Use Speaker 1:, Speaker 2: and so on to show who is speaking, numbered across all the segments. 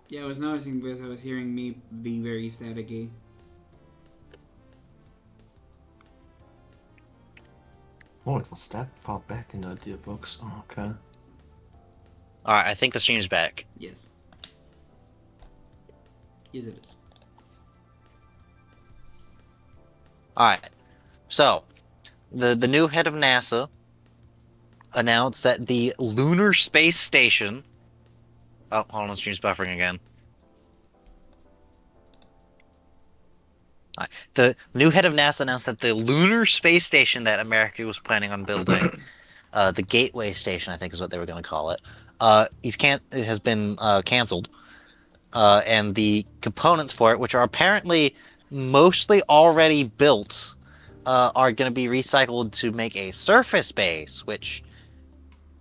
Speaker 1: Yeah, I was noticing because I was hearing me being very staticky.
Speaker 2: Oh, it was that far back in the idea box. Oh, okay.
Speaker 3: Alright, I think the stream's back.
Speaker 1: Yes. Yes, it is.
Speaker 3: Alright, so, the new head of NASA announced that the Lunar Space Station... Oh, hold on, the stream's buffering again. The new head of NASA announced that the Lunar Space Station that America was planning on building, the Gateway Station, I think is what they were going to call it, it has been canceled. And the components for it, which are apparently mostly already built, are going to be recycled to make a surface base, which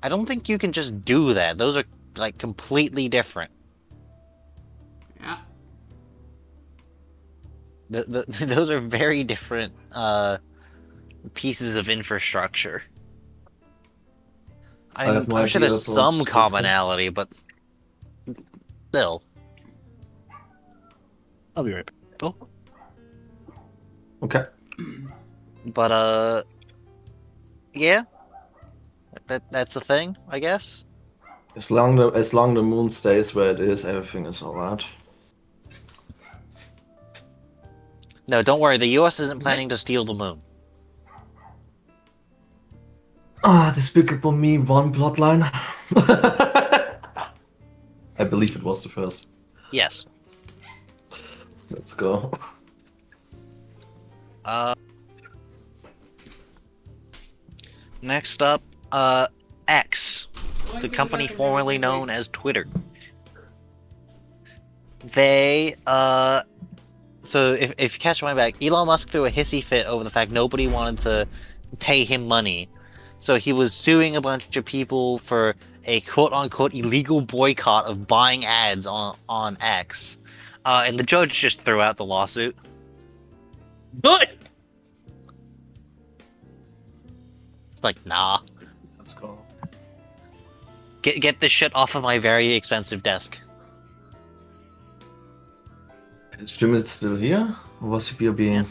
Speaker 3: I don't think you can just do that. Those are like completely different.
Speaker 1: Yeah.
Speaker 3: Those are very different pieces of infrastructure.
Speaker 2: I have no
Speaker 3: I'm sure
Speaker 2: idea
Speaker 3: there's
Speaker 2: about
Speaker 3: some
Speaker 2: space stuff.
Speaker 3: commonality, but still. I'll be right back. Oh.
Speaker 2: Okay.
Speaker 3: But yeah, that's a thing, I guess.
Speaker 2: As long the moon stays where it is, everything is alright.
Speaker 3: No, don't worry. The U.S. isn't planning to steal the moon.
Speaker 2: Ah, Despicable Me 1 plotline. I believe it was the first.
Speaker 3: Yes.
Speaker 2: Let's go.
Speaker 3: Uh, Next up, X, the company formerly known as Twitter. They, so if you catch my back, Elon Musk threw a hissy fit over the fact nobody wanted to pay him money. So he was suing a bunch of people for a quote-unquote illegal boycott of buying ads on X. And the judge just threw out the lawsuit. Good! It's like, nah.
Speaker 2: Let's go.
Speaker 3: Get this shit off of my very expensive desk.
Speaker 2: Is Jimmy still here? Or was he BRB?
Speaker 3: Yeah.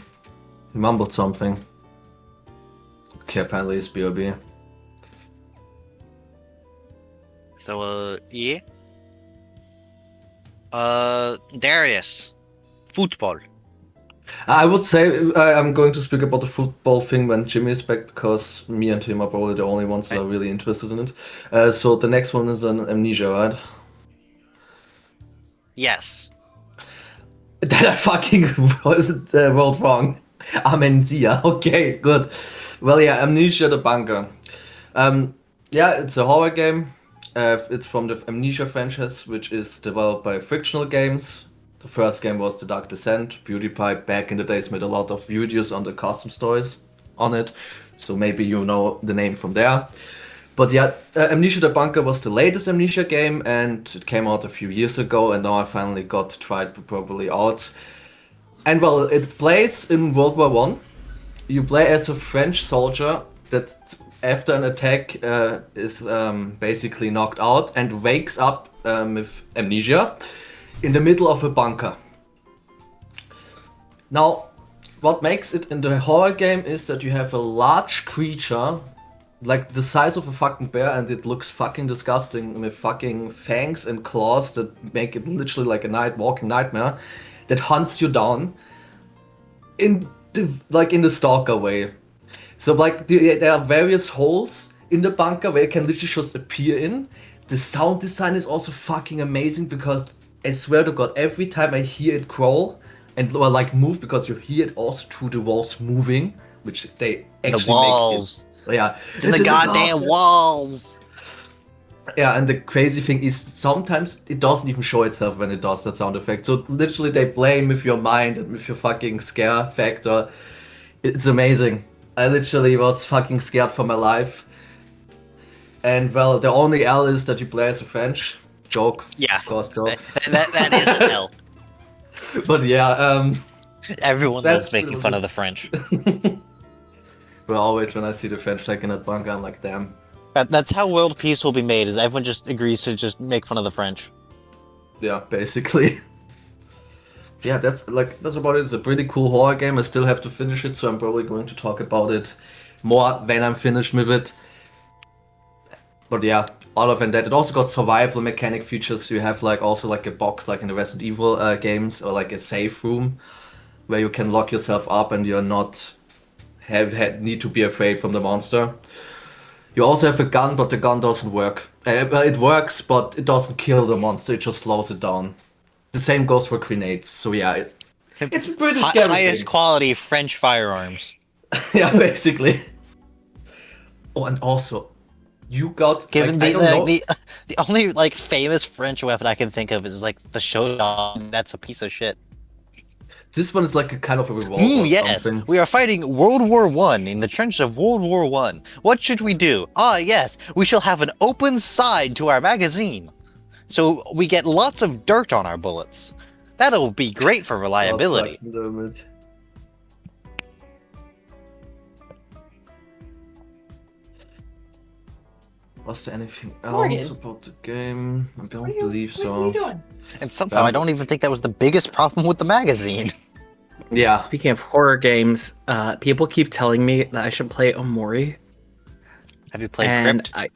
Speaker 2: He mumbled something. Okay, apparently it's BRB.
Speaker 3: So, yeah. Darius. Football.
Speaker 2: I would say I'm going to speak about the football thing when Jimmy is back because me and him are probably the only ones that are really interested in it. So the next one is an amnesia, right?
Speaker 3: Yes.
Speaker 2: That I fucking wrote wrong. Amnesia. Okay, good. Well, yeah, Amnesia the Bunker. Yeah, it's a horror game. It's from the Amnesia franchise, which is developed by Frictional Games. The first game was The Dark Descent. PewDiePie back in the days made a lot of videos on the custom stories on it, so maybe you know the name from there. But yeah, Amnesia the Bunker was the latest Amnesia game, and it came out a few years ago, and now I finally got to try it properly out. And well, it plays in World War One. You play as a French soldier that, after an attack, is basically knocked out and wakes up with amnesia in the middle of a bunker. Now, what makes it in the horror game is that you have a large creature, like the size of a fucking bear, and it looks fucking disgusting with fucking fangs and claws that make it literally like a walking nightmare, that hunts you down in the stalker way. So like there are various holes in the bunker where it can literally just appear in. The sound design is also fucking amazing because I swear to God, every time I hear it crawl and or like move, because you hear it also through the walls moving, which they actually
Speaker 3: The walls.
Speaker 2: make it. Yeah,
Speaker 3: It's in the goddamn walls.
Speaker 2: Yeah, and the crazy thing is sometimes it doesn't even show itself when it does that sound effect. So literally they play with your mind and with your fucking scare factor. It's amazing. I literally was fucking scared for my life. And well, the only L is that you play as a French. Joke.
Speaker 3: Yeah.
Speaker 2: Of course, joke.
Speaker 3: That is an L.
Speaker 2: But yeah,
Speaker 3: Everyone
Speaker 2: That's
Speaker 3: loves making fun of the French.
Speaker 2: but always when I see the French flag in that bunker, I'm like, damn.
Speaker 3: That's how world peace will be made, is everyone just agrees to just make fun of the French.
Speaker 2: Yeah, basically. Yeah, that's about it. It's a pretty cool horror game. I still have to finish it, so I'm probably going to talk about it more when I'm finished with it. But yeah, other than that, it also got survival mechanic features. You have also a box like in the Resident Evil games, or like a safe room where you can lock yourself up and you're not need to be afraid from the monster. You also have a gun, but the gun doesn't work. Well, it works, but it doesn't kill the monster. It just slows it down. The same goes for grenades. So yeah, it's a pretty scary
Speaker 3: Highest
Speaker 2: thing.
Speaker 3: quality French firearms.
Speaker 2: Yeah, basically. Oh, and also, you got
Speaker 3: Given
Speaker 2: I don't know.
Speaker 3: the only like famous French weapon I can think of is like the showdown. That's a piece of shit.
Speaker 2: This one is like a kind of a revolver or
Speaker 3: Yes,
Speaker 2: something.
Speaker 3: we are fighting World War One in the trenches of World War One. What should we do? Ah, yes, we shall have an open side to our magazine, so we get lots of dirt on our bullets. That'll be great for
Speaker 2: God
Speaker 3: reliability.
Speaker 2: fucking damn it. Was there anything
Speaker 4: Morgan.
Speaker 2: else about the game? I don't
Speaker 4: What are
Speaker 2: believe
Speaker 4: What are
Speaker 2: so.
Speaker 4: you doing?
Speaker 3: And somehow I don't even think that was the biggest problem with the magazine.
Speaker 2: Yeah.
Speaker 4: Speaking of horror games, people keep telling me that I should play Omori,
Speaker 3: Have you played
Speaker 4: and
Speaker 3: Crypt?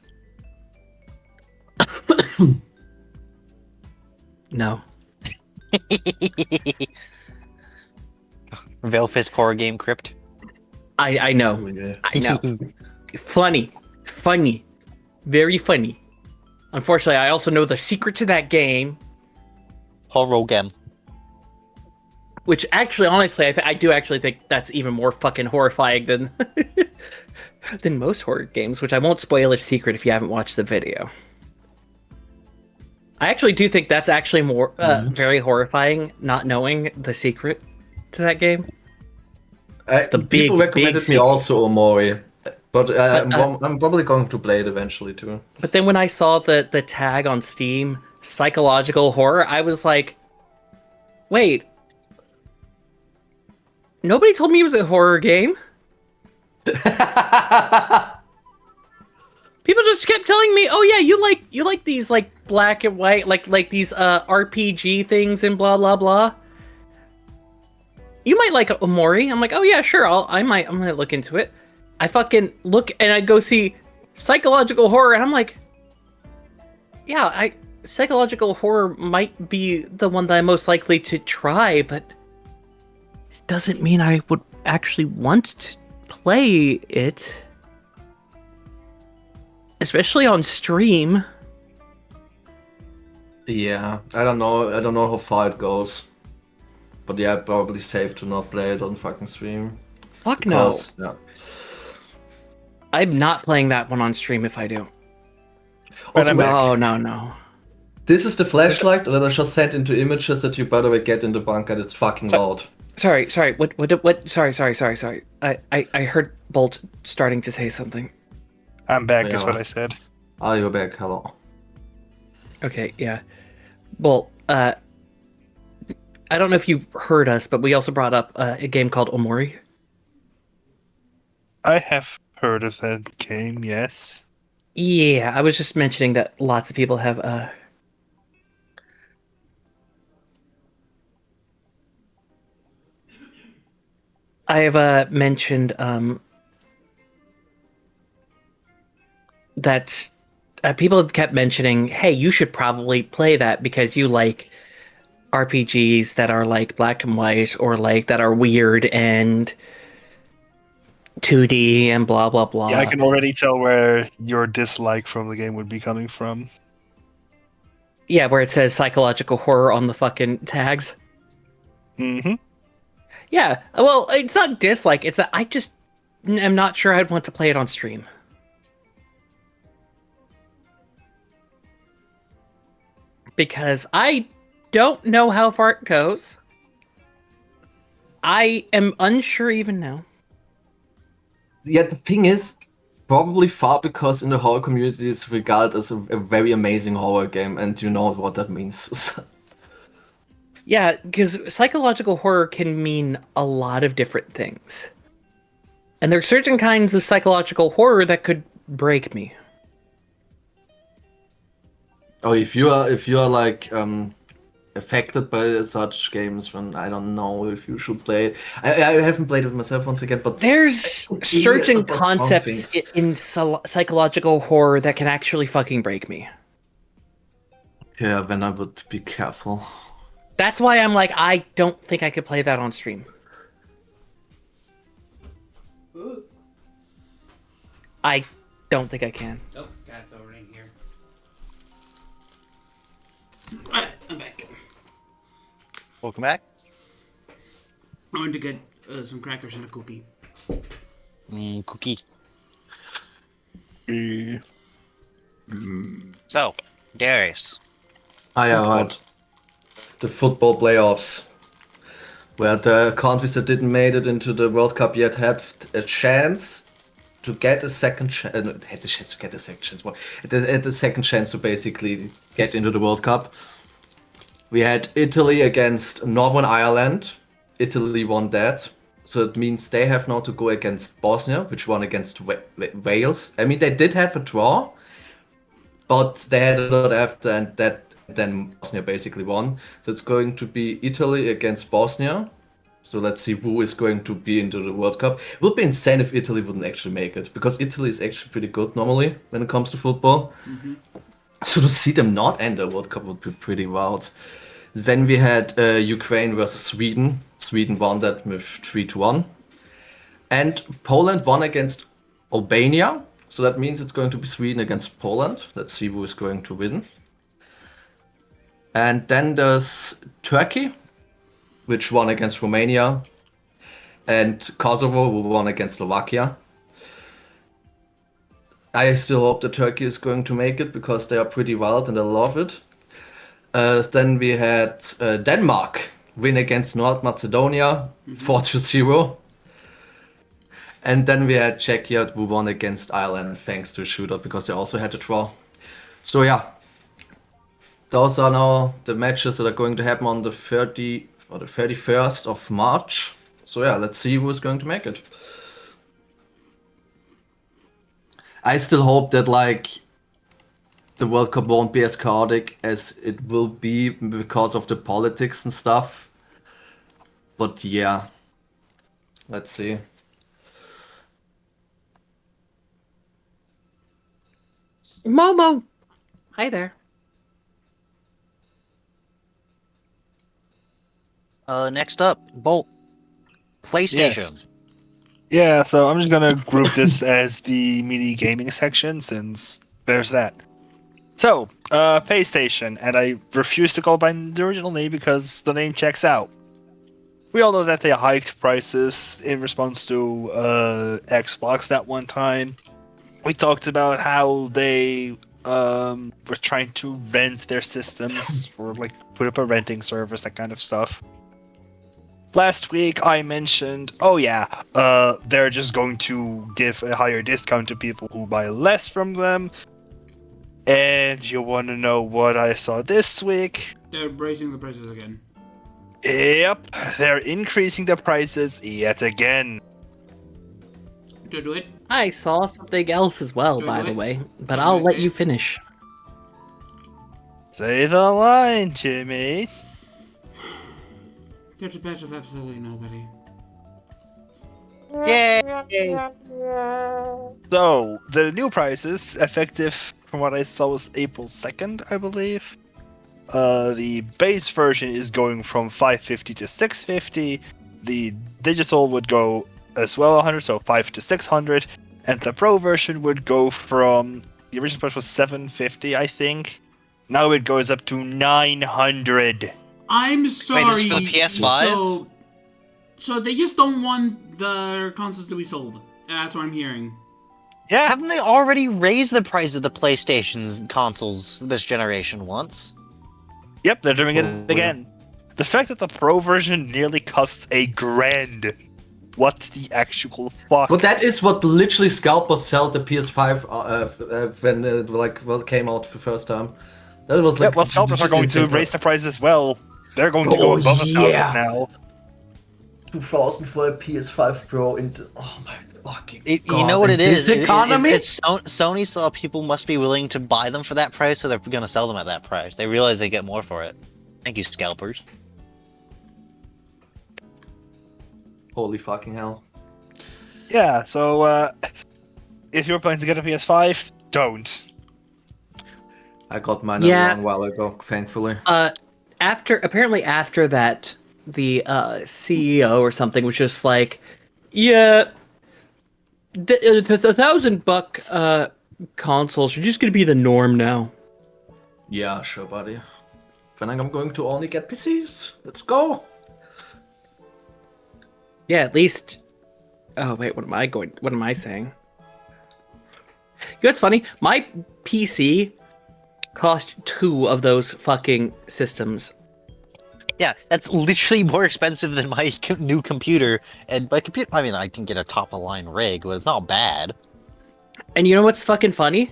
Speaker 4: No.
Speaker 3: Veilfist horror game Crypt.
Speaker 4: I know. I know. Funny, very funny. Unfortunately, I also know the secret to that game,
Speaker 3: Horror game.
Speaker 4: which actually, honestly, I do actually think that's even more fucking horrifying than than most horror games. Which I won't spoil its secret if you haven't watched the video. I actually do think that's actually more very horrifying, not knowing the secret to that game.
Speaker 2: People recommended me
Speaker 4: secret.
Speaker 2: also Omori, but I'm probably going to play it eventually too.
Speaker 4: But then when I saw the tag on Steam, psychological horror, I was like, wait, nobody told me it was a horror game. People just kept telling me, "Oh yeah, you like these like black and white like these RPG things and blah blah blah. You might like Omori." I'm like, "Oh yeah, sure. I'm gonna look into it." I fucking look and I go see psychological horror and I'm like, "Yeah, psychological horror might be the one that I'm most likely to try, but it doesn't mean I would actually want to play it." Especially on stream.
Speaker 2: Yeah, I don't know how far it goes, but yeah, probably safe to not play it on fucking stream.
Speaker 4: Fuck
Speaker 2: Because,
Speaker 4: no.
Speaker 2: yeah.
Speaker 4: I'm not playing that one on stream if I do.
Speaker 2: Also,
Speaker 4: No.
Speaker 2: this is the flashlight that I just sent into images that you, by the way, get in the bunker. It's fucking loud.
Speaker 4: Sorry. What? Sorry. I heard Bolt starting to say something.
Speaker 5: I'm back,
Speaker 2: Yeah.
Speaker 5: is what I said.
Speaker 2: Ah, you're back. Hello.
Speaker 4: Okay, yeah. Well, I don't know if you heard us, but we also brought up a game called Omori.
Speaker 5: I have heard of that game, yes.
Speaker 4: Yeah, I was just mentioning that lots of people have I have mentioned that people have kept mentioning, hey, you should probably play that because you like RPGs that are like black and white or like that are weird and 2D and blah blah blah.
Speaker 5: Yeah, I can already tell where your dislike from the game would be coming from.
Speaker 4: Yeah, where it says psychological horror on the fucking tags.
Speaker 5: Mm-hmm.
Speaker 4: Yeah, well, it's not dislike, it's that I just am not sure I'd want to play it on stream. Because I don't know how far it goes. I am unsure even now.
Speaker 2: Yeah, the thing is, probably far because in the horror community it's regarded as a very amazing horror game, and you know what that means.
Speaker 4: Yeah, because psychological horror can mean a lot of different things. And there are certain kinds of psychological horror that could break me.
Speaker 2: Oh, if you are like affected by such games, then I don't know if you should play it. I haven't played it myself once again, but
Speaker 4: There's
Speaker 2: I could
Speaker 4: certain
Speaker 2: hear about strong
Speaker 4: concepts
Speaker 2: things.
Speaker 4: in psychological horror that can actually fucking break me.
Speaker 2: Yeah, then I would be careful.
Speaker 4: That's why I'm like, I don't think I could play that on stream. I don't think I can.
Speaker 1: Oh, cat's over in here. Alright, I'm back.
Speaker 3: Welcome back.
Speaker 1: I went to get some crackers and a cookie.
Speaker 3: Cookie.
Speaker 5: Eh,
Speaker 3: So, Darius.
Speaker 2: Yeah, right. The football playoffs, where the countries that didn't made it into the World Cup yet had a chance to get a second chance. Had the chance to get a second chance. Well, had the second chance to basically get into the World Cup. We had Italy against Northern Ireland. Italy won that. So it means they have now to go against Bosnia, which won against Wales. I mean, they did have a draw, but they had a lot after, and then Bosnia basically won. So it's going to be Italy against Bosnia. So let's see who is going to be into the World Cup. It would be insane if Italy wouldn't actually make it, because Italy is actually pretty good normally when it comes to football. So to see them not enter the World Cup would be pretty wild. Then we had Ukraine versus Sweden. Sweden won that with 3-1. And Poland won against Albania. So that means it's going to be Sweden against Poland. Let's see who is going to win. And then there's Turkey, which won against Romania. And Kosovo, who won against Slovakia. I still hope that Turkey is going to make it, because they are pretty wild and I love it. Then we had Denmark win against North Macedonia, 4-0. And then we had Czechia, who won against Ireland thanks to a shootout, because they also had a draw. So yeah, those are now the matches that are going to happen on the 31st of March. So yeah, let's see who is going to make it. I still hope that the World Cup won't be as chaotic as it will be because of the politics and stuff. But yeah, let's see.
Speaker 4: Momo! Hi there.
Speaker 3: Next up, Bolt. PlayStation.
Speaker 5: Yes. Yeah, so I'm just gonna group this as the mini gaming section, since there's that. So, PlayStation, and I refuse to call it by the original name because the name checks out. We all know that they hiked prices in response to Xbox that one time. We talked about how they were trying to rent their systems, or put up a renting service, that kind of stuff. Last week I mentioned, they're just going to give a higher discount to people who buy less from them. And you want to know what I saw this week?
Speaker 1: They're raising the prices again.
Speaker 5: Yep, they're increasing the prices yet again.
Speaker 1: Do it.
Speaker 4: I saw something else as well, by the way, but I'll let you finish.
Speaker 5: Say the line, Jimmy.
Speaker 1: They're the best of absolutely nobody.
Speaker 3: Yay!
Speaker 5: So, the new prices, effective from what I saw, was April 2nd, I believe. The base version is going from $550 to $650. The digital would go as well 100, so $500 to $600. And the pro version would go from, the original price was $750, I think. Now it goes up to $900.
Speaker 1: I'm sorry.
Speaker 3: Wait, this is for the PS5?
Speaker 1: So they just don't want their consoles to be sold. That's what I'm hearing.
Speaker 5: Yeah,
Speaker 3: Haven't they already raised the price of the PlayStation's consoles this generation once?
Speaker 5: yep, they're doing it again. The fact that the pro version nearly costs $1,000. What the actual fuck?
Speaker 2: But that is what literally scalpers sell the PS5 when it came out for the first time. That was
Speaker 5: Yeah, well, scalpers are going to raise the price as well. They're going to go above $1,000 now.
Speaker 2: 2000 for a PS5 Pro into my fucking god.
Speaker 3: You know what it is?
Speaker 2: This economy?
Speaker 3: Sony saw people must be willing to buy them for that price, so they're going to sell them at that price. They realize they get more for it. Thank you, scalpers.
Speaker 2: Holy fucking hell.
Speaker 5: Yeah, so if you're planning to get a PS5, don't.
Speaker 2: I got mine
Speaker 4: Yeah.
Speaker 2: a long while ago, thankfully.
Speaker 4: After that, the CEO or something was just like, yeah, the $1,000 consoles are just gonna be the norm now.
Speaker 2: Yeah, sure, buddy. Then I'm going to only get PCs. Let's go.
Speaker 4: Yeah, at least. Oh wait, what am I saying? You know what's funny? My PC cost 2 of those fucking systems.
Speaker 3: Yeah, that's literally more expensive than my new computer. And my computer, I mean, I can get a top-of-line rig, but it's not bad.
Speaker 4: And you know what's fucking funny?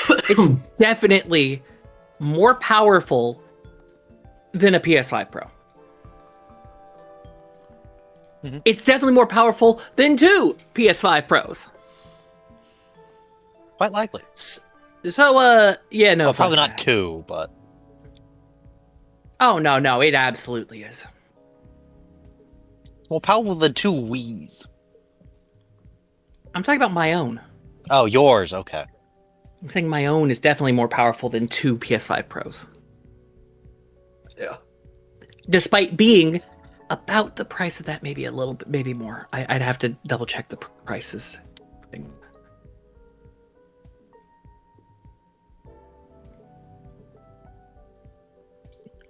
Speaker 4: It's definitely more powerful than a PS5 Pro.
Speaker 3: Mhm.
Speaker 4: It's definitely more powerful than 2 PS5 Pros.
Speaker 3: Quite likely.
Speaker 4: So, yeah, no.
Speaker 3: Well, probably
Speaker 4: fuck
Speaker 3: not
Speaker 4: that.
Speaker 3: 2, but...
Speaker 4: Oh, no, it absolutely is.
Speaker 3: More powerful than 2 Wii's.
Speaker 4: I'm talking about my own.
Speaker 3: Oh, yours, okay.
Speaker 4: I'm saying my own is definitely more powerful than 2 PS5 Pros.
Speaker 2: Yeah.
Speaker 4: Despite being about the price of that, maybe a little bit, maybe more. I'd have to double check the prices.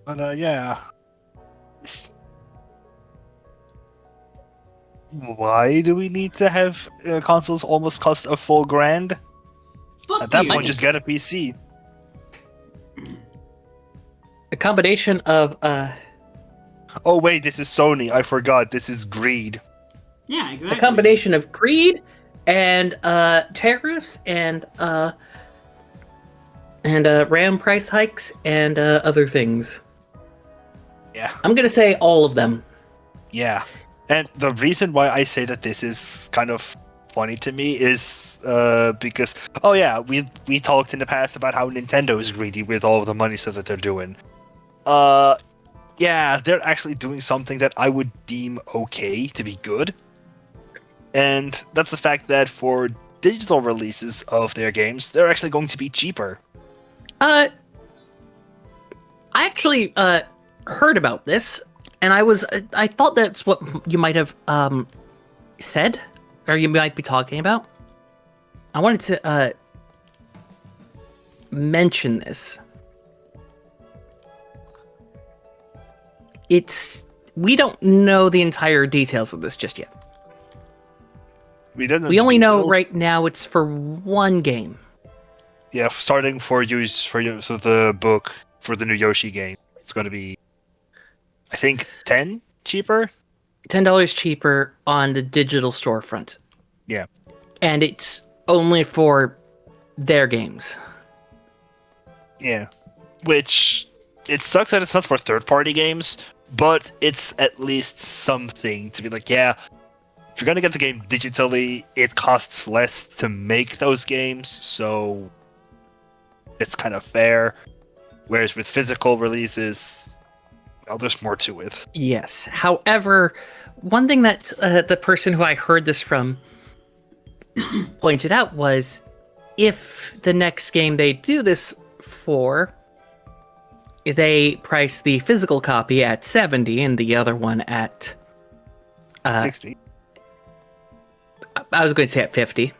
Speaker 5: But yeah. Why do we need to have consoles almost cost a full grand?
Speaker 1: Fuck
Speaker 5: At that
Speaker 1: you.
Speaker 5: point, just get a PC.
Speaker 4: A combination of
Speaker 5: Oh wait, this is Sony. I forgot. This is greed.
Speaker 1: Yeah, exactly.
Speaker 4: a combination of greed and tariffs and RAM price hikes and other things.
Speaker 5: Yeah.
Speaker 4: I'm gonna say all of them.
Speaker 5: Yeah. And the reason why I say that this is kind of funny to me is because oh yeah, we talked in the past about how Nintendo is greedy with all of the money stuff that they're doing. Yeah, they're actually doing something that I would deem okay to be good. And that's the fact that for digital releases of their games, they're actually going to be cheaper.
Speaker 4: I actually heard about this, and I thought that's what you might have said, or you might be talking about. I wanted to mention this. We don't know the entire details of this just yet.
Speaker 5: We don't know
Speaker 4: We
Speaker 5: the
Speaker 4: only know
Speaker 5: details.
Speaker 4: right now it's for one game.
Speaker 5: Yeah, starting for use so the book for the new Yoshi game, it's going to be, I think, 10 cheaper.
Speaker 4: $10 cheaper on the digital storefront.
Speaker 5: Yeah.
Speaker 4: And it's only for their games.
Speaker 5: Yeah, which it sucks that it's not for third-party games, but it's at least something to be like, yeah, if you're gonna get the game digitally, it costs less to make those games, so it's kind of fair. Whereas with physical releases, well, there's more to it.
Speaker 4: Yes. However, one thing that the person who I heard this from pointed out was if the next game they do this for, they price the physical copy at 70 and the other one at
Speaker 5: 60.
Speaker 4: I was going to say at 50.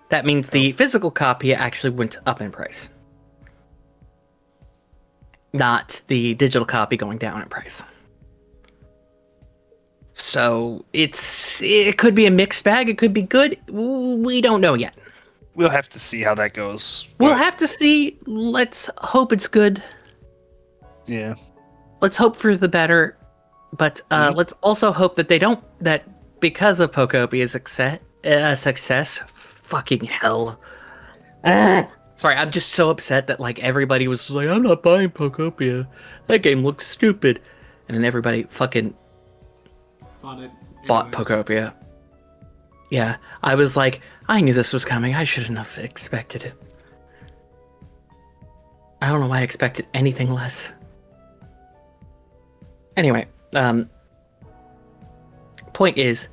Speaker 4: That means the physical copy actually went up in price. Not the digital copy going down in price. So it could be a mixed bag. It could be good. We don't know yet.
Speaker 5: We'll have to see how that goes.
Speaker 4: We'll
Speaker 5: but,
Speaker 4: have to see. Let's hope it's good.
Speaker 5: yeah.
Speaker 4: Let's hope for the better. But let's also hope that they don't. That because of Pocopia's success, fucking hell. Sorry, I'm just so upset that like everybody was just like, I'm not buying Pocopia. That game looks stupid. And then everybody fucking
Speaker 1: Bought it.
Speaker 4: bought
Speaker 1: Anyway.
Speaker 4: Pocopia. Yeah, I was like, I knew this was coming. I shouldn't have expected it. I don't know why I expected anything less. Anyway, point is,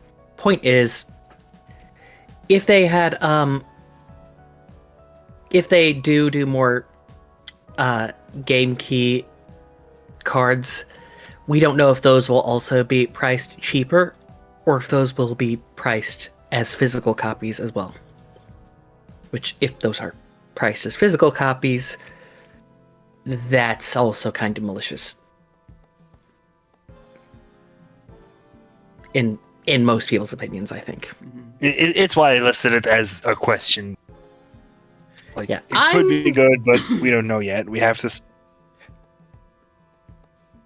Speaker 4: if they had, if they do more, game key cards, we don't know if those will also be priced cheaper, or if those will be priced as physical copies as well. Which, if those are priced as physical copies, that's also kind of malicious. In most people's opinions, I think.
Speaker 5: It's why I listed it as a question. Like,
Speaker 4: Yeah,
Speaker 5: it could be good, but we don't know yet. We have to.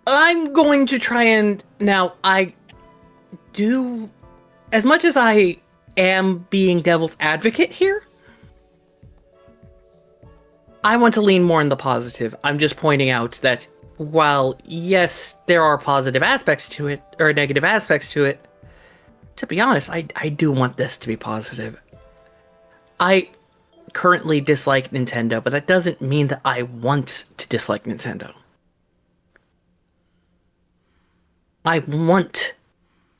Speaker 4: I'm going to try and now. I do, as much as I am being devil's advocate here, I want to lean more in the positive. I'm just pointing out that while, yes, there are positive aspects to it, or negative aspects to it, to be honest, I do want this to be positive. I currently dislike Nintendo, but that doesn't mean that I want to dislike Nintendo. I want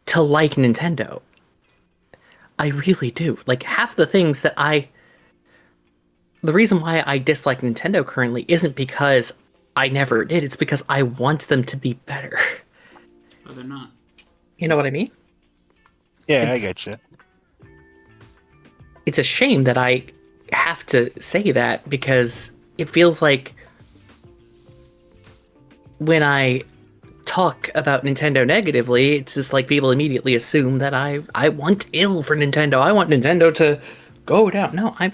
Speaker 4: to like Nintendo. I really do. Like, half the things that the reason why I dislike Nintendo currently isn't because I never did, it's because I want them to be better.
Speaker 1: But they're not.
Speaker 4: You know what I mean?
Speaker 5: Yeah,
Speaker 4: It's-
Speaker 5: I get you.
Speaker 4: It's a shame that I have to say that, because it feels like when I talk about Nintendo negatively, it's just like people immediately assume that I want ill for Nintendo. I want Nintendo to go down. No, I
Speaker 3: mean,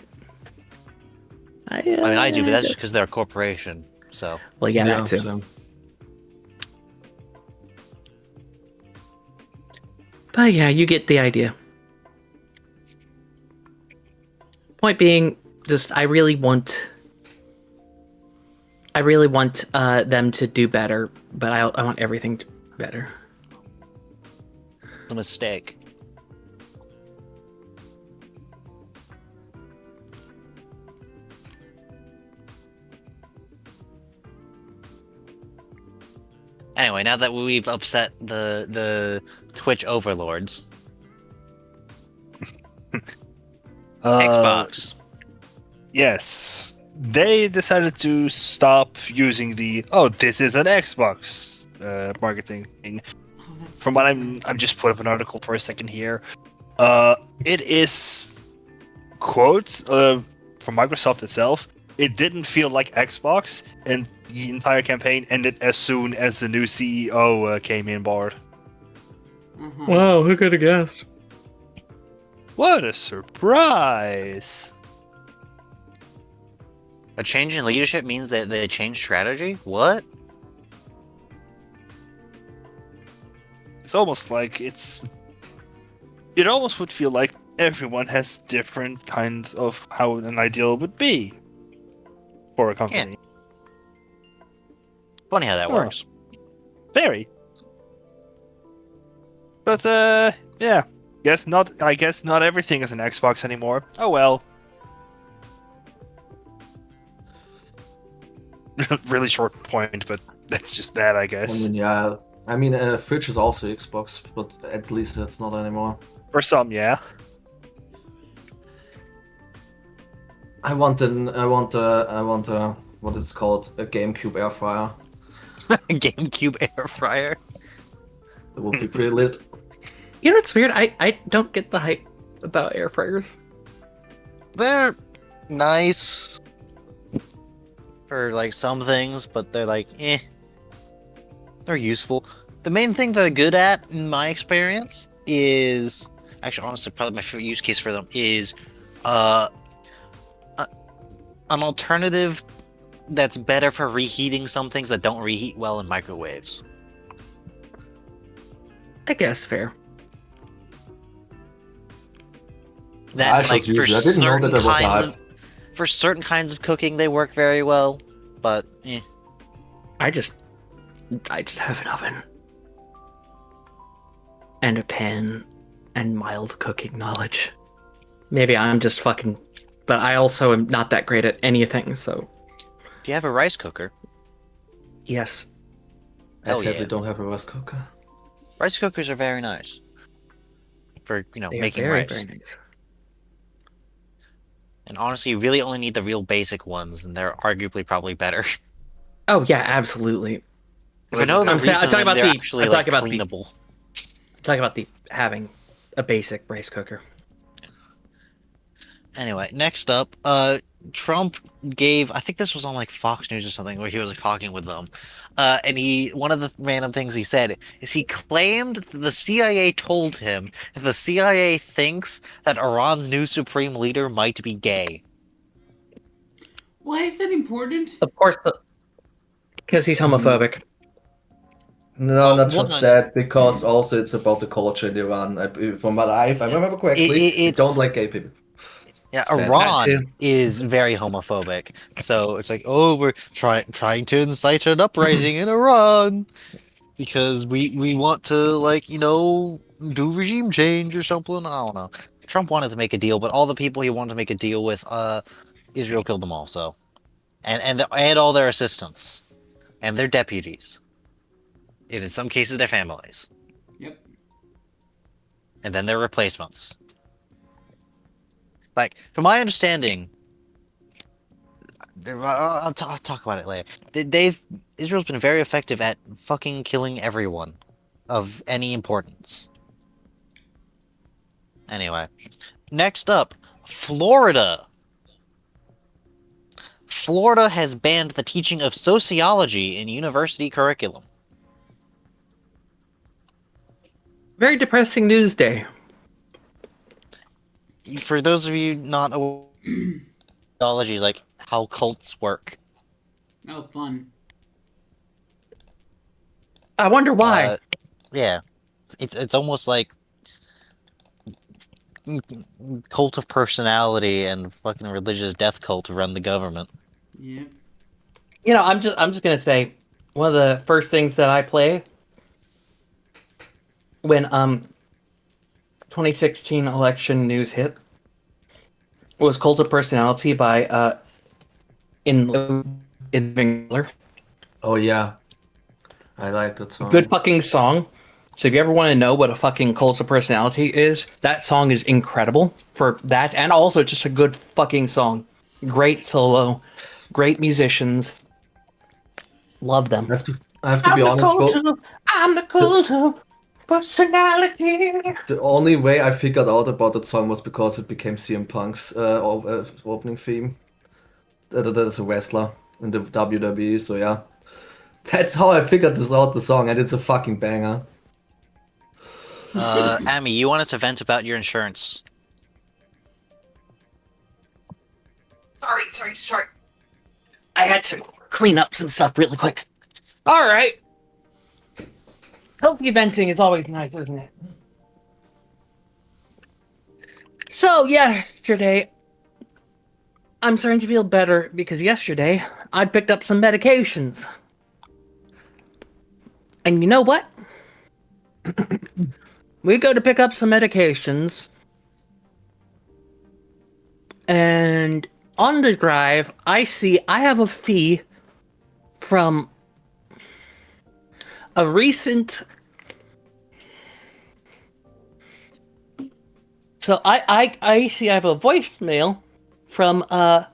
Speaker 3: I do, but that's just because they're a corporation. So
Speaker 4: well, yeah, that too.
Speaker 2: so-
Speaker 4: But yeah, you get the idea. Point being, just I really want them to do better, but I want everything to be better.
Speaker 3: a mistake. Anyway, now that we've upset the Twitch overlords, Xbox.
Speaker 5: Yes. They decided to stop using the this is an Xbox marketing thing. From what I'm just put up an article for a second here. It is quotes from Microsoft itself. It didn't feel like Xbox, and the entire campaign ended as soon as the new CEO came in board.
Speaker 4: Wow, who could have guessed?
Speaker 5: What a surprise!
Speaker 3: A change in leadership means that they change strategy? What?
Speaker 5: It's almost like it almost would feel like everyone has different kinds of how an ideal would be for a company.
Speaker 3: Funny how that
Speaker 5: Huh.
Speaker 3: works.
Speaker 5: Very. But yeah. I guess not everything is an Xbox anymore. Oh well. Really short point, but that's just that, I
Speaker 2: I
Speaker 5: guess.
Speaker 2: mean, yeah. I mean, Fridge is also Xbox, but at least that's not anymore.
Speaker 5: For some, yeah.
Speaker 2: I want what it's called, a GameCube air fryer.
Speaker 3: GameCube air fryer.
Speaker 2: It would be pretty lit.
Speaker 4: You know what's weird? I don't get the hype about air fryers.
Speaker 3: They're nice for like some things, but they're like they're useful. The main thing they're good at, in my experience, is actually honestly probably my favorite use case for them is an alternative that's better for reheating some things that don't reheat well in microwaves.
Speaker 4: I guess fair.
Speaker 2: I
Speaker 3: That
Speaker 2: should
Speaker 3: like
Speaker 2: use
Speaker 3: for
Speaker 2: it. I didn't know
Speaker 3: certain
Speaker 2: that there was a
Speaker 3: kinds
Speaker 2: hype.
Speaker 3: of for certain kinds of cooking they work very well, but
Speaker 4: I just have an oven and a pan and mild cooking knowledge. Maybe I'm just fucking, but I also am not that great at anything. So
Speaker 3: do you have a rice cooker?
Speaker 4: yes,
Speaker 2: I
Speaker 3: Oh,
Speaker 2: sadly
Speaker 3: yeah.
Speaker 2: don't have a rice cooker.
Speaker 3: Rice cookers are very nice for,
Speaker 4: They are
Speaker 3: making
Speaker 4: very,
Speaker 3: rice.
Speaker 4: very nice.
Speaker 3: And honestly, you really only need the real basic ones, and they're arguably probably better.
Speaker 4: Oh yeah, absolutely.
Speaker 3: For no other
Speaker 4: I'm saying,
Speaker 3: reason than they're actually,
Speaker 4: I'm
Speaker 3: like,
Speaker 4: talking about the,
Speaker 3: cleanable.
Speaker 4: I'm talking about the having a basic rice cooker.
Speaker 3: Anyway, next up, Trump gave, I think this was on like Fox News or something, where he was like, talking with them, and one of the random things he said is he claimed that the CIA told him that the CIA thinks that Iran's new supreme leader might be gay.
Speaker 1: Why is that important?
Speaker 4: Of course, because he's homophobic.
Speaker 2: No,
Speaker 3: Well,
Speaker 2: not just
Speaker 3: one,
Speaker 2: that, because also it's about the culture in Iran. From what if I remember correctly, they don't
Speaker 3: it's
Speaker 2: like gay people.
Speaker 3: yeah,
Speaker 2: Sad.
Speaker 4: That too.
Speaker 3: Iran is very homophobic, so it's like, oh, we're trying to incite an uprising in Iran because we want to, like, do regime change or something. I don't know. Trump wanted to make a deal, but all the people he wanted to make a deal with, Israel killed them all. So, and all their assistants and their deputies, and in some cases their families,
Speaker 1: Yep.
Speaker 3: and then their replacements. Like, from my understanding, I'll talk about it later. Israel's been very effective at fucking killing everyone of any importance. Anyway, next up, Florida. Florida has banned the teaching of sociology in university curriculum.
Speaker 4: Very depressing news day.
Speaker 3: For those of you not aware, sociology is like how cults work.
Speaker 1: Oh, fun.
Speaker 4: I wonder why.
Speaker 3: Yeah, it's almost like cult of personality and fucking religious death cult run the government.
Speaker 1: Yep.
Speaker 4: I'm just gonna say, one of the first things that I play when 2016 election news hit was Cult of Personality by in Miller.
Speaker 2: Oh yeah, I like that song.
Speaker 4: Good fucking song. So if you ever want to know what a fucking Cult of Personality is, that song is incredible for that, and also just a good fucking song. Great solo, great musicians. Love them.
Speaker 2: I have to be honest.
Speaker 4: I'm the Cult of Personality.
Speaker 2: The only way I figured out about that song was because it became CM Punk's opening theme. That is a wrestler in the WWE, so yeah. That's how I figured this out, the song, and it's a fucking banger.
Speaker 3: Amy, you wanted to vent about your insurance.
Speaker 4: Sorry. I had to clean up some stuff really quick. All right. Healthy venting is always nice, isn't it? So, yesterday, I'm starting to feel better because yesterday I picked up some medications. And you know what? We go to pick up some medications, and on the drive, I see I have a fee from a recent. So I see I have a voicemail from a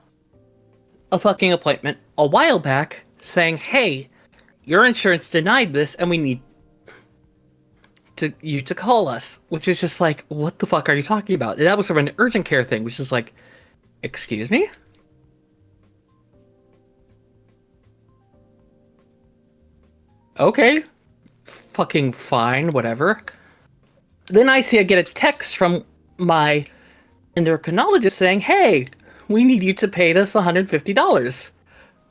Speaker 4: fucking appointment a while back saying, "Hey, your insurance denied this, and we need you to call us," which is just like, what the fuck are you talking about? And that was from an urgent care thing, which is like, excuse me? Okay. Fucking fine, whatever. Then I see I get a text from my endocrinologist saying, "Hey, we need you to pay us $150.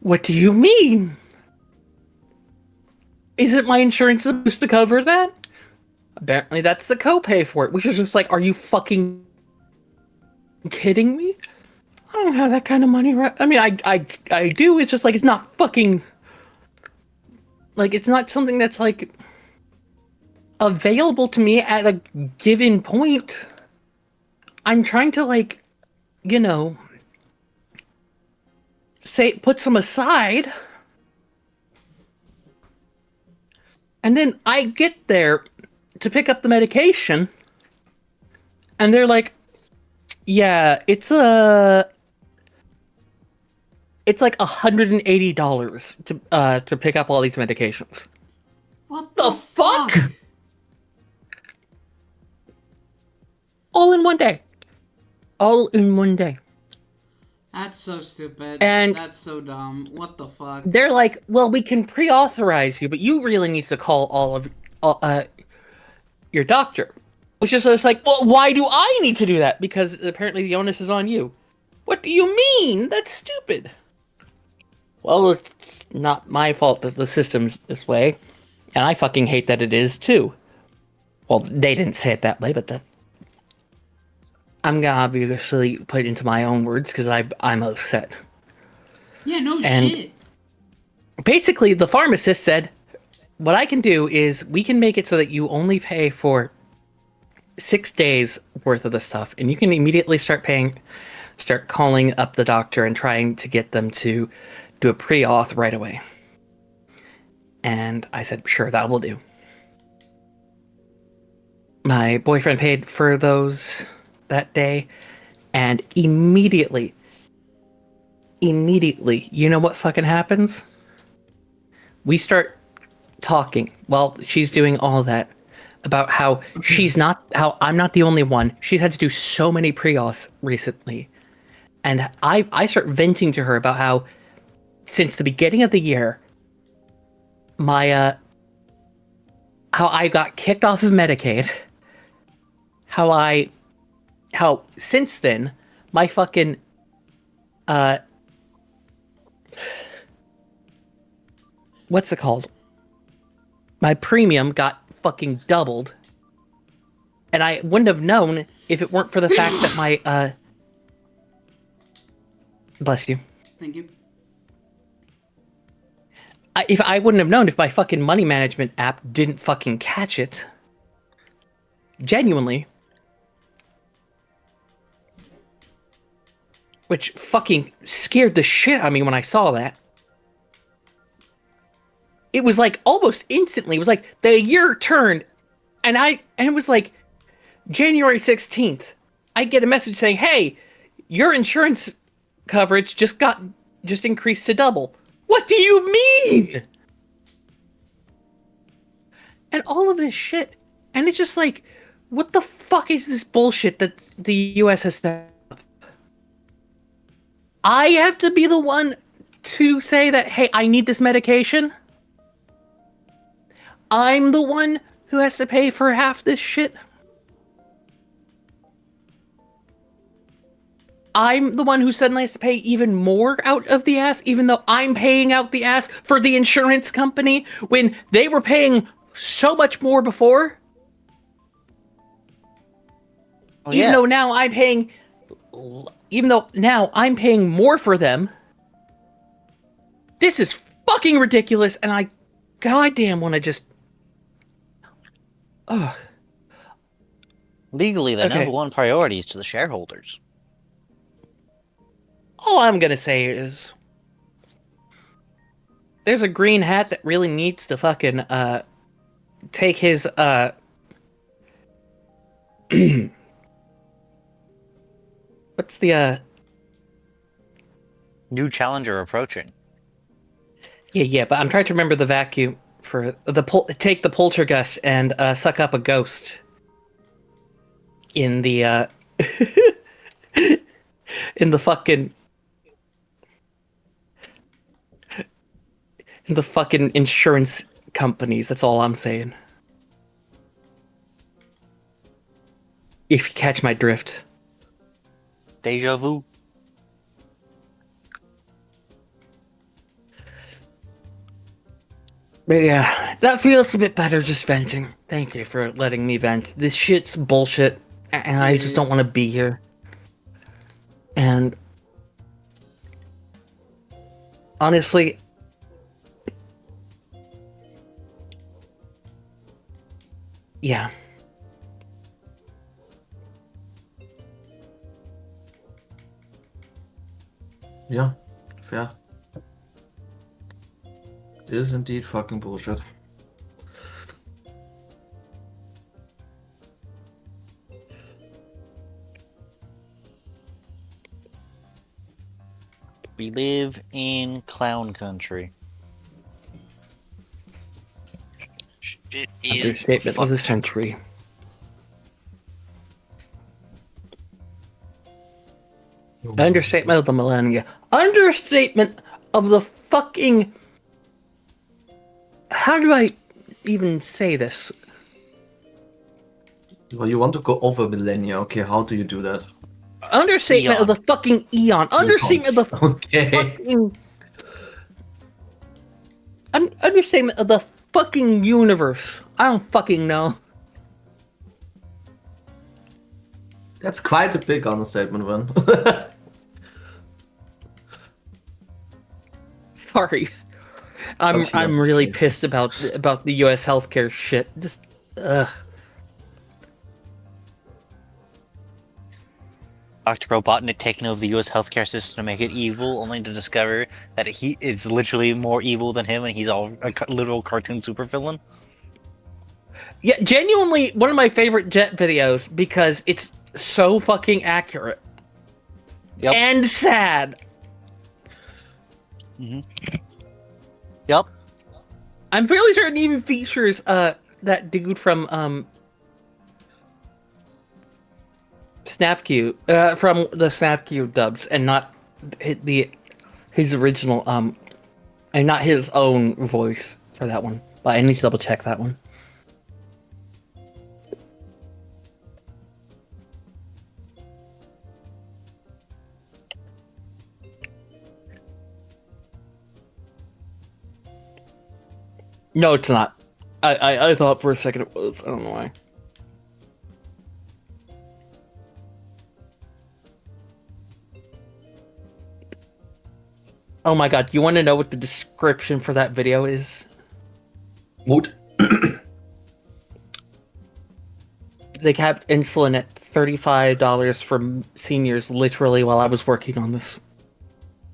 Speaker 4: What do you mean? Isn't my insurance supposed to cover that?" Apparently that's the copay for it, which is just like, are you fucking kidding me? I don't have that kind of money, right? I mean, I do, it's just like, it's not fucking, like, it's not something that's, like, available to me at a given point. I'm trying to, like, put some aside. And then I get there to pick up the medication, and they're like, "Yeah, it's like $180 to pick up all these medications."
Speaker 1: What
Speaker 4: The fuck? All in one day. All in one day.
Speaker 1: That's so stupid.
Speaker 4: And-
Speaker 1: that's so dumb. What the fuck?
Speaker 4: They're like, "Well, we can pre-authorize you, but you really need to call your doctor." Which is just like, "Well, why do I need to do that?" Because apparently the onus is on you. What do you mean? That's stupid. Well, it's not my fault that the system's this way. And I fucking hate that it is, too. Well, they didn't say it that way, but I'm gonna obviously put it into my own words, because I'm upset.
Speaker 1: Yeah, no
Speaker 4: And-
Speaker 1: shit.
Speaker 4: Basically, the pharmacist said, what I can do is, we can make it so that you only pay for 6 days worth of the stuff, and you can immediately start calling up the doctor and trying to get them to do a pre-auth right away. And I said, sure, that will do. My boyfriend paid for those that day, and immediately, you know what fucking happens? We start talking while she's doing all that about how I'm not the only one. She's had to do so many pre-auths recently. And I start venting to her about how, since the beginning of the year, how I got kicked off of Medicaid, how since then, my fucking, what's it called? My premium got fucking doubled. And I wouldn't have known if it weren't for the fact that my, bless you.
Speaker 1: Thank you.
Speaker 4: If I wouldn't have known if my fucking money management app didn't fucking catch it. Genuinely. Which fucking scared the shit out of me when I saw that. It was like almost instantly. It was like the year turned, and it was like January 16th. I get a message saying, "Hey, your insurance coverage just increased to double." What do you mean? And all of this shit. And it's just like, what the fuck is this bullshit that the US has set up? I have to be the one to say that, hey, I need this medication? I'm the one who has to pay for half this shit? I'm the one who suddenly has to pay even more out of the ass, even though I'm paying out the ass for the insurance company when they were paying so much more before?
Speaker 3: Oh,
Speaker 4: Even
Speaker 3: yeah.
Speaker 4: though now I'm paying more for them. This is fucking ridiculous, and I goddamn want to just... Ugh.
Speaker 3: Legally, the
Speaker 4: Okay.
Speaker 3: number one priority is to the shareholders.
Speaker 4: All I'm gonna say is... There's a green hat that really needs to fucking, take his, what's the,
Speaker 3: New challenger approaching.
Speaker 4: Yeah, but I'm trying to remember the vacuum for take the poltergust and suck up a ghost in the in the fucking insurance companies. That's all I'm saying. If you catch my drift.
Speaker 3: Deja vu.
Speaker 4: But yeah, that feels a bit better just venting. Thank you for letting me vent. This shit's bullshit, and I just don't want to be here. And honestly, yeah.
Speaker 2: Yeah, fair. It is indeed fucking bullshit.
Speaker 3: We live in clown country. Shit is
Speaker 4: Understatement of the
Speaker 3: fucked.
Speaker 4: century. Understatement of the millennia. Understatement of the fucking... How do I even say this?
Speaker 2: Well, you want to go over millennia. Okay, how do you do that?
Speaker 4: Understatement of
Speaker 3: Eon.
Speaker 4: the fucking eon. Understatement of the
Speaker 2: Okay.
Speaker 4: fucking... Understatement of the fucking universe. I don't fucking know.
Speaker 2: That's quite a big understatement, man.
Speaker 4: Sorry. I'm
Speaker 2: Continuous
Speaker 4: really
Speaker 2: case.
Speaker 4: pissed about the US healthcare shit. Just
Speaker 3: Dr. Robotnik taking over the U.S. healthcare system to make it evil, only to discover that it's literally more evil than him, and he's all a literal cartoon supervillain.
Speaker 4: yeah, genuinely one of my favorite Jet videos because it's so fucking accurate.
Speaker 3: Yep.
Speaker 4: And sad.
Speaker 3: Yep.
Speaker 4: I'm fairly certain it even features that dude from Snapcube from the Snapcube dubs and not his original and not his own voice for that one. But I need to double check that one. No, it's not. I thought for a second it was. I don't know why. Oh my god, you want to know what the description for that video is?
Speaker 2: Mood.
Speaker 4: They kept insulin at $35 for seniors literally while I was working on this.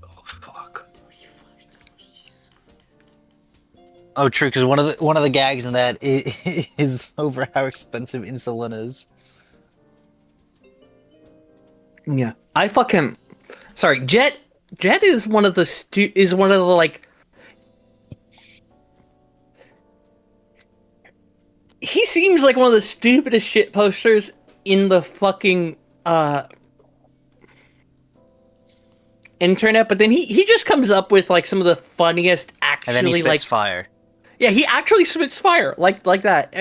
Speaker 2: Oh fuck.
Speaker 3: Oh, true. Because one of the gags in that is over how expensive insulin is.
Speaker 4: Yeah, I fucking sorry. Jet is one of the like. He seems like one of the stupidest shit posters in the fucking internet, but then he just comes up with like some of the funniest
Speaker 3: And then he
Speaker 4: actually
Speaker 3: spits
Speaker 4: like
Speaker 3: fire.
Speaker 4: yeah, he actually spits fire like that.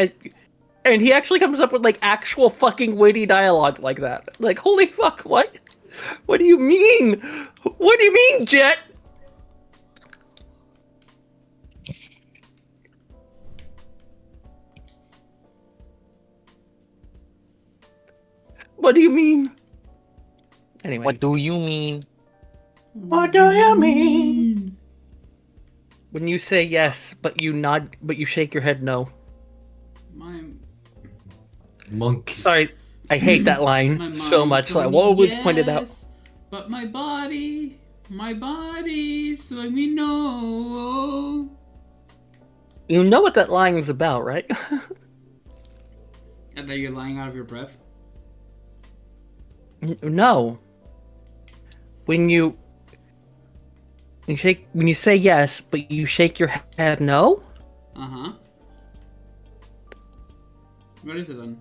Speaker 4: And he actually comes up with like actual fucking witty dialogue like that. Like, holy fuck, what? What do you mean? What do you mean, Jet? What do you mean? Anyway.
Speaker 3: What do you mean?
Speaker 4: What do you mean? When you say yes, but you nod, but you shake your head no.
Speaker 1: My
Speaker 2: Monkey.
Speaker 4: Sorry, I hate that line
Speaker 1: mind's
Speaker 4: so much. So I
Speaker 1: telling
Speaker 4: will
Speaker 1: me
Speaker 4: always point it out.
Speaker 1: yes, but my body's telling me no.
Speaker 4: You know what that line is about, right?
Speaker 1: And that you're lying out of your breath.
Speaker 4: No. When you say yes, but you shake your head no.
Speaker 1: Uh-huh. What is it then?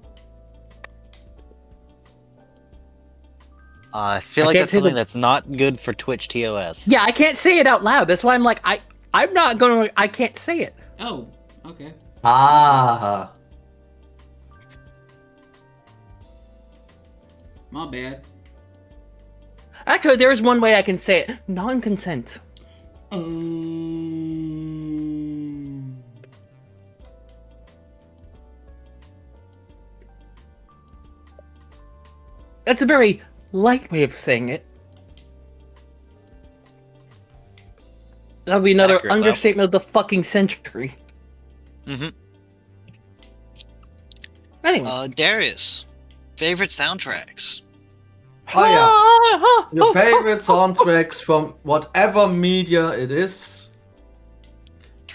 Speaker 3: I feel
Speaker 4: I
Speaker 3: like
Speaker 4: can't
Speaker 3: that's
Speaker 4: say
Speaker 3: something
Speaker 4: the-
Speaker 3: that's not good for Twitch TOS.
Speaker 4: Yeah, I can't say it out loud. That's why I'm like I'm not gonna. I can't say it.
Speaker 1: Oh, okay.
Speaker 2: Ah.
Speaker 1: My bad.
Speaker 4: Actually, there is one way I can say it. Non-consent. That's a very light way of saying it. That would be another
Speaker 3: accurate, though.
Speaker 4: understatement of the fucking century.
Speaker 3: Mm-hmm.
Speaker 4: Anyway.
Speaker 3: Darius, favorite soundtracks?
Speaker 2: Oh yeah. Your favorite soundtracks from whatever media it is.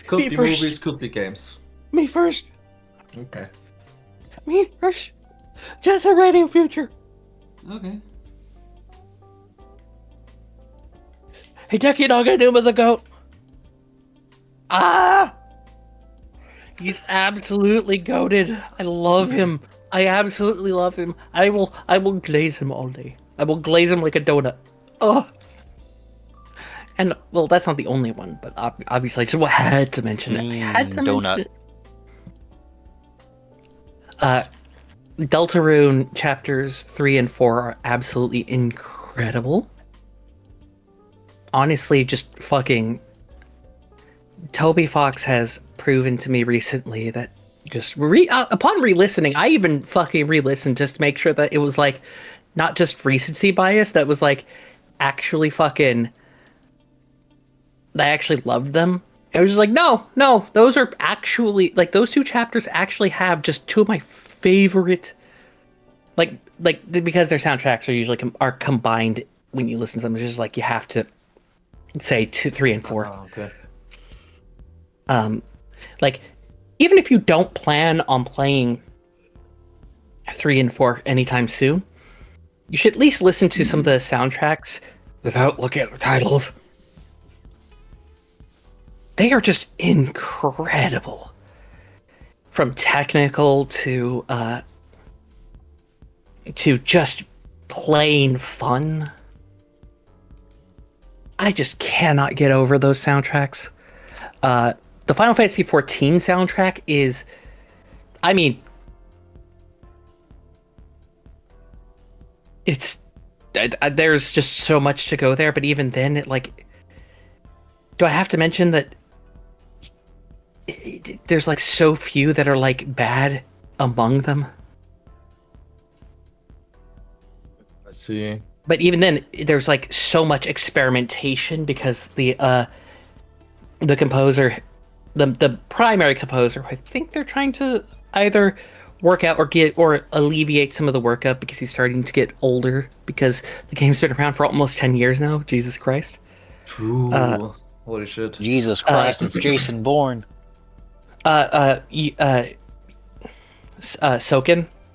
Speaker 2: Could
Speaker 4: Me
Speaker 2: be
Speaker 4: first.
Speaker 2: movies, could be games.
Speaker 4: Me first.
Speaker 2: Okay.
Speaker 4: Me first. Just a radio future.
Speaker 1: Okay.
Speaker 4: Hideki Naganuma the goat. Ah! He's absolutely goated. I love him. I absolutely love him. I will glaze him all day. I will glaze him like a donut. Oh. And well, that's not the only one, but obviously I just had to mention it. I had to
Speaker 3: donut.
Speaker 4: mention it. Deltarune chapters 3 and 4 are absolutely incredible. Honestly, just fucking Toby Fox has proven to me recently that just upon re-listening, I even fucking re-listened just to make sure that it was like not just recency bias, that was like actually fucking I actually loved them. I was just like, no, those are actually like those two chapters actually have just two of my favorite, like because their soundtracks are usually are combined when you listen to them. It's just like you have to say 2, 3, and 4.
Speaker 2: Oh, okay.
Speaker 4: Like even if you don't plan on playing 3 and 4 anytime soon, you should at least listen to some of the soundtracks without looking at the titles. They are just incredible. From technical to just plain fun. I just cannot get over those soundtracks. The Final Fantasy XIV soundtrack is, I mean, it's there's just so much to go there, but even then, it like, do I have to mention that there's like so few that are like bad among them?
Speaker 2: I see.
Speaker 4: But even then, there's like so much experimentation because the composer, the primary composer, I think they're trying to either work out or alleviate some of the workup because he's starting to get older because the game's been around for almost 10 years now. Jesus Christ.
Speaker 2: True. Holy shit.
Speaker 3: Jesus Christ, it's Jason Bourne.
Speaker 4: Soken.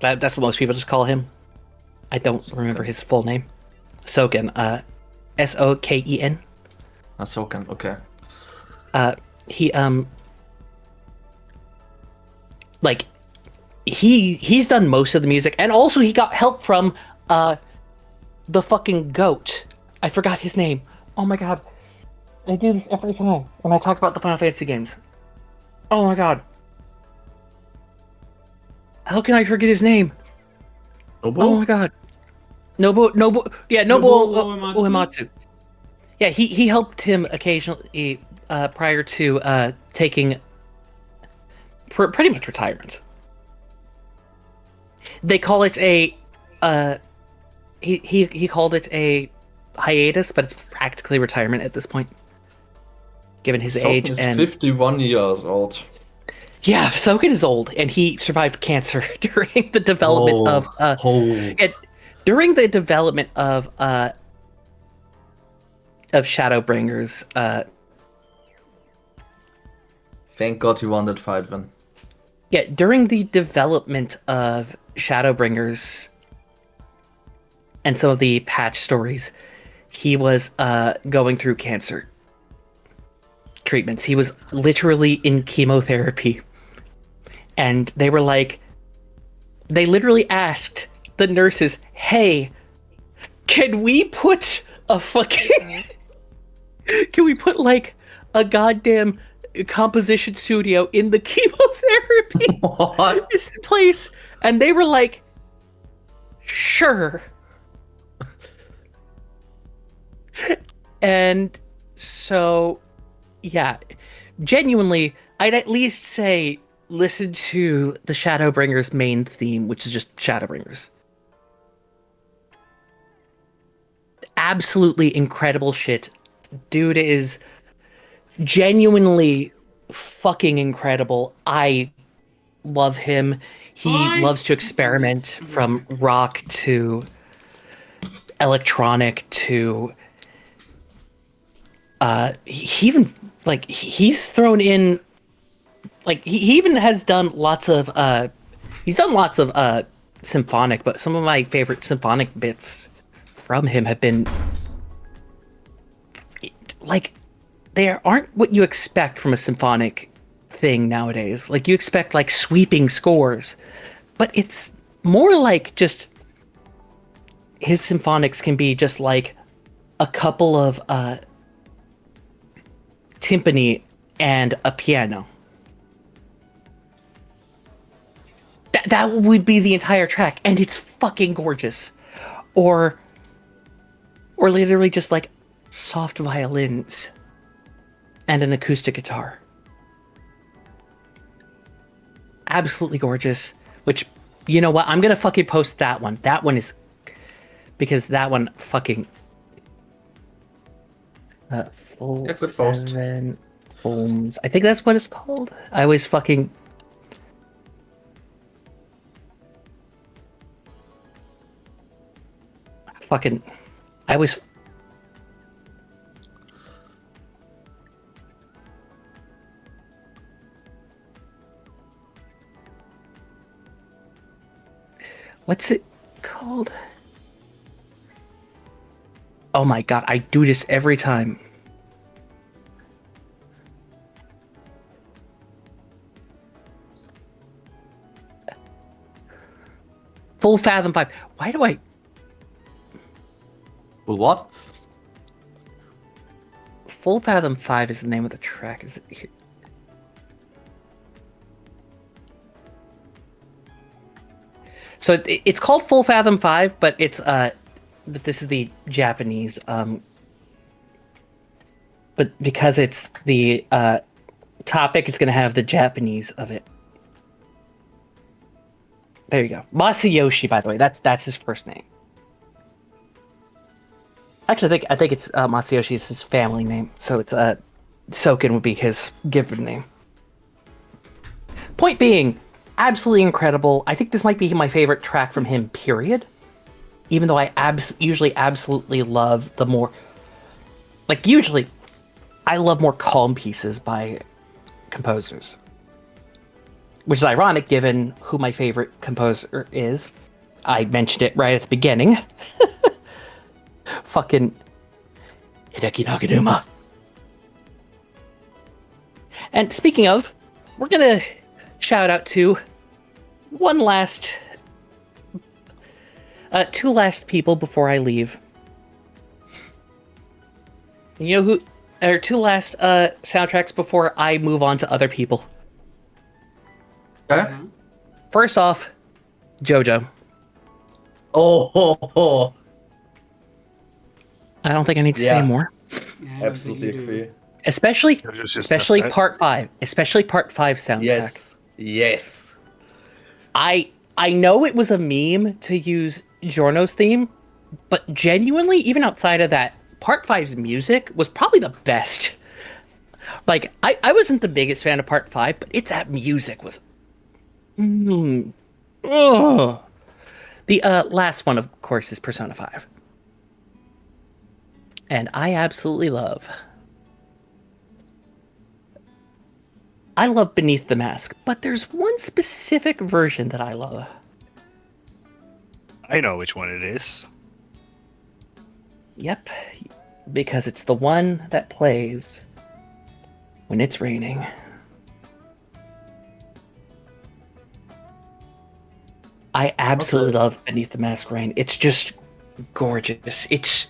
Speaker 4: That's what most people just call him. I don't remember his full name. Soken. Soken.
Speaker 2: Soken. Okay.
Speaker 4: He like he's done most of the music, and also he got help from the fucking goat. I forgot his name. Oh my god. I do this every time when I talk about the Final Fantasy games. Oh my god. How can I forget his name?
Speaker 2: Nobu?
Speaker 4: Oh my god. Nobu, yeah, Nobu Uematsu. Yeah, he helped him occasionally prior to taking pretty much retirement. They call it a he called it a hiatus, but it's practically retirement at this point, given his age.
Speaker 2: Is
Speaker 4: And
Speaker 2: 51 years old.
Speaker 4: yeah, Soken is old, and he survived cancer during the development of during the development of Shadowbringers.
Speaker 2: Thank God he won that fight then.
Speaker 4: Yeah, during the development of Shadowbringers and some of the patch stories, he was going through cancer treatments. He was literally in chemotherapy. And they were like, they literally asked the nurses, hey, can we put a fucking, can we put like a goddamn composition studio in the chemotherapy place? And they were like, sure. And so, yeah, genuinely, I'd at least say listen to the Shadowbringers main theme, which is just Shadowbringers. Absolutely incredible shit. Dude is genuinely fucking incredible. I love him. He loves to experiment from rock to electronic to he even like he's thrown in like he even has done lots of symphonic, but some of my favorite symphonic bits from him have been like they aren't what you expect from a symphonic thing nowadays. Like you expect like sweeping scores, but it's more like just his symphonics can be just like a couple of timpani and a piano. That would be the entire track, and it's fucking gorgeous. Or literally just like soft violins and an acoustic guitar. Absolutely gorgeous. Which, you know what? I'm gonna fucking post that one. That one is... Because that one fucking... full
Speaker 2: Yeah, good post.
Speaker 4: 7 ohms. I think that's what it's called. I always fucking... I always... What's it called? Oh my god, I do this every time. Full Fathom 5. Why do I...
Speaker 2: Well, what?
Speaker 4: Full Fathom 5 is the name of the track. Is it here? So it's called Full Fathom 5, but it's but this is the Japanese but because it's the topic, it's going to have the Japanese of it. There you go. Masayoshi, by the way. That's his first name. Actually, I think it's Masayoshi is his family name, so it's Soken would be his given name. Point being, absolutely incredible. I think this might be my favorite track from him, period. Even though I usually absolutely love the more... Like, usually, I love more calm pieces by composers. Which is ironic, given who my favorite composer is. I mentioned it right at the beginning. Fucking Hideki Naganuma. And speaking of, we're gonna shout out to two last people before I leave. You know who? Or two last soundtracks before I move on to other people.
Speaker 2: Okay.
Speaker 4: First off, JoJo.
Speaker 2: Oh.
Speaker 4: I don't think I need to say more.
Speaker 1: Yeah, I don't think
Speaker 2: Absolutely
Speaker 1: you do.
Speaker 2: agree.
Speaker 4: Especially
Speaker 5: Just
Speaker 4: part 5. Especially part 5 soundtrack.
Speaker 2: Yes.
Speaker 4: I know it was a meme to use Giorno's theme, but genuinely, even outside of that, part 5's music was probably the best. Like, I wasn't the biggest fan of part 5, but that music was... Ugh. The last one, of course, is Persona 5. And I absolutely love... I love Beneath the Mask, but there's one specific version that I love.
Speaker 5: I know which one it is.
Speaker 4: Yep, because it's the one that plays when it's raining. I absolutely love Beneath the Mask Rain. It's just gorgeous. It's...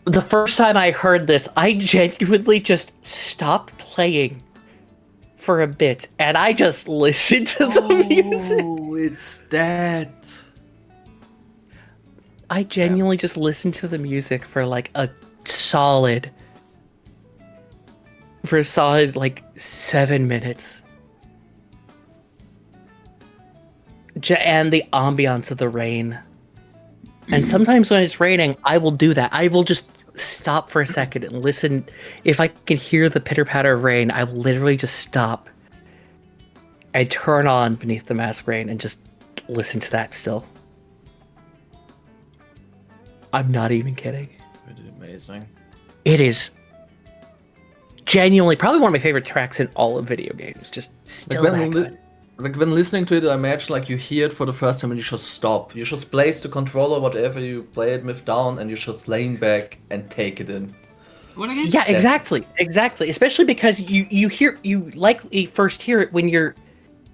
Speaker 4: The first time I heard this, I genuinely just stopped playing for a bit, and I just listened to the music.
Speaker 2: Oh, it's that.
Speaker 4: I genuinely just listened to the music for like a solid like 7 minutes. And the ambiance of the rain. And sometimes when it's raining, I will do that. I will just stop for a second and listen. If I can hear the pitter-patter of rain, I will literally just stop. I turn on Beneath the Mask Rain and just listen to that still. I'm not even kidding.
Speaker 2: Pretty amazing.
Speaker 4: It is genuinely probably one of my favorite tracks in all of video games. Just still that good.
Speaker 2: Like when listening to it, I imagine like you hear it for the first time and you just stop. You just place the controller, whatever you play it with down, and you just lean back and take it in.
Speaker 1: What again?
Speaker 4: Yeah, exactly. Especially because you likely first hear it when you're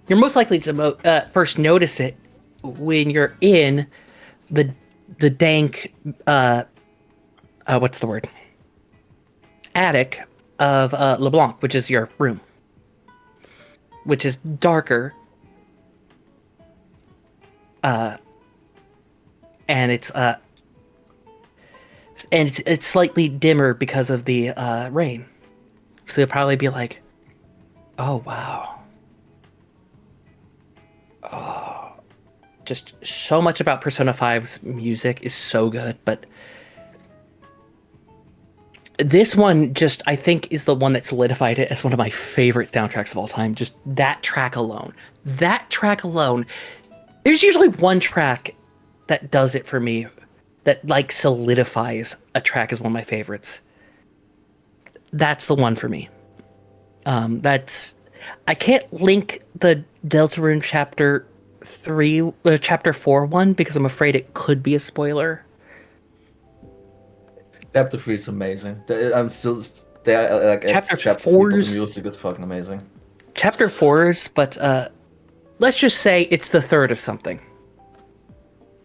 Speaker 4: most likely to first notice it when you're in the dank what's the word, attic of LeBlanc, which is your room, which is darker, and it's slightly dimmer because of the rain. So you'll probably be like, "Oh wow, oh, just so much about Persona 5's music is so good." But this one, just I think, is the one that solidified it as one of my favorite soundtracks of all time. Just that track alone. There's usually one track that does it for me, that like solidifies a track as one of my favorites. That's the one for me. I can't link the Deltarune chapter 4 one because I'm afraid it could be a spoiler.
Speaker 2: Chapter 3 is amazing. I'm still there. Like
Speaker 4: Chapter
Speaker 2: chapter 4, the
Speaker 4: 4's
Speaker 2: music is fucking amazing.
Speaker 4: Chapter 4's, but let's just say it's the third of something.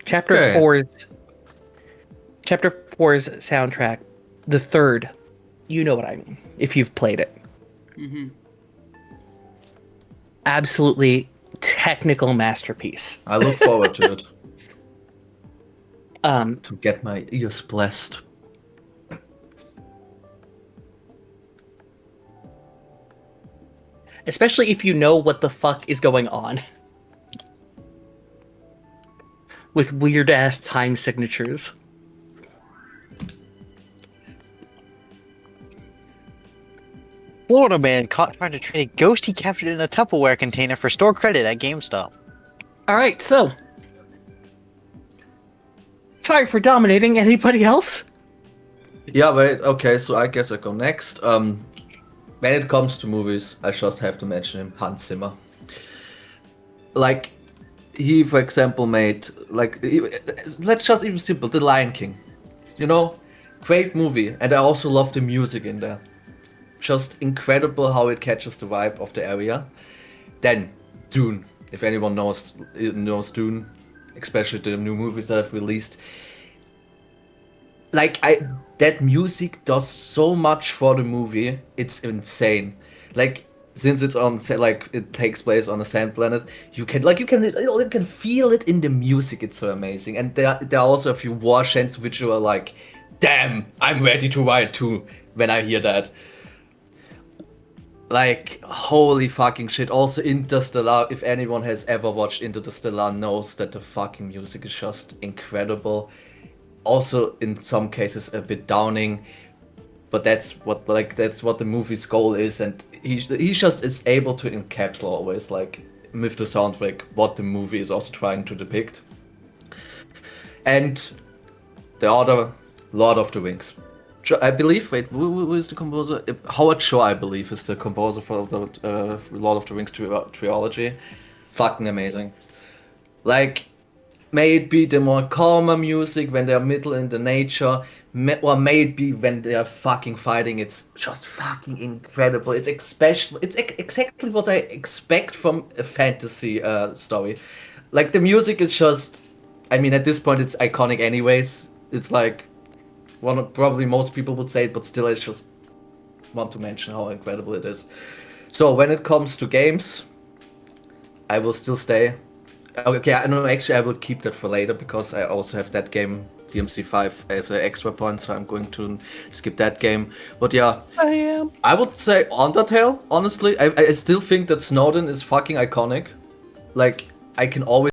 Speaker 4: Chapter
Speaker 2: Yeah.
Speaker 4: 4's soundtrack, the third. You know what I mean if you've played it.
Speaker 1: Mm-hmm.
Speaker 4: Absolutely technical masterpiece.
Speaker 2: I look forward to it.
Speaker 4: Um,
Speaker 2: To get my ears blessed.
Speaker 4: especially if you know what the fuck is going on. With weird ass time signatures.
Speaker 3: Florida man caught trying to trade a ghost he captured in a Tupperware container for store credit at GameStop.
Speaker 4: Alright, so. Sorry for dominating. Anybody else?
Speaker 2: Yeah, wait, okay, so I guess I go next. When it comes to movies, I just have to mention him, Hans Zimmer. Like, he, for example, made, let's just even simple, The Lion King. You know, great movie, and I also love the music in there. Just incredible how it catches the vibe of the area. Then, Dune. If anyone knows Dune, especially the new movies that I've released. That music does so much for the movie. It's insane. Like, since it's on it takes place on a sand planet, you can feel it in the music. It's so amazing. And there are also a few war chants which are like, damn, I'm ready to ride too when I hear that. Like, holy fucking shit. Also, Interstellar, if anyone has ever watched Interstellar, knows that the fucking music is just incredible. Also, in some cases, a bit downing, but that's what the movie's goal is, and he just is able to encapsulate always, like, with the soundtrack, what the movie is also trying to depict. And the other, Lord of the Rings. I believe, who is the composer? Howard Shore, I believe, is the composer for the Lord of the Rings trilogy. Fucking amazing. Like, may it be the more calmer music when they're middle in the nature, or may it be when they are fucking fighting, it's just fucking incredible. It's exactly what I expect from a fantasy story. Like, the music is just, I mean, at this point it's iconic anyways. It's like, probably most people would say it, but still I just want to mention how incredible it is. So when it comes to games, I will still stay. Okay, actually I will keep that for later because I also have that game, DMC5, as an extra point, so I'm going to skip that game. But yeah, I would say Undertale, honestly. I still think that Snowden is fucking iconic. Like, I can always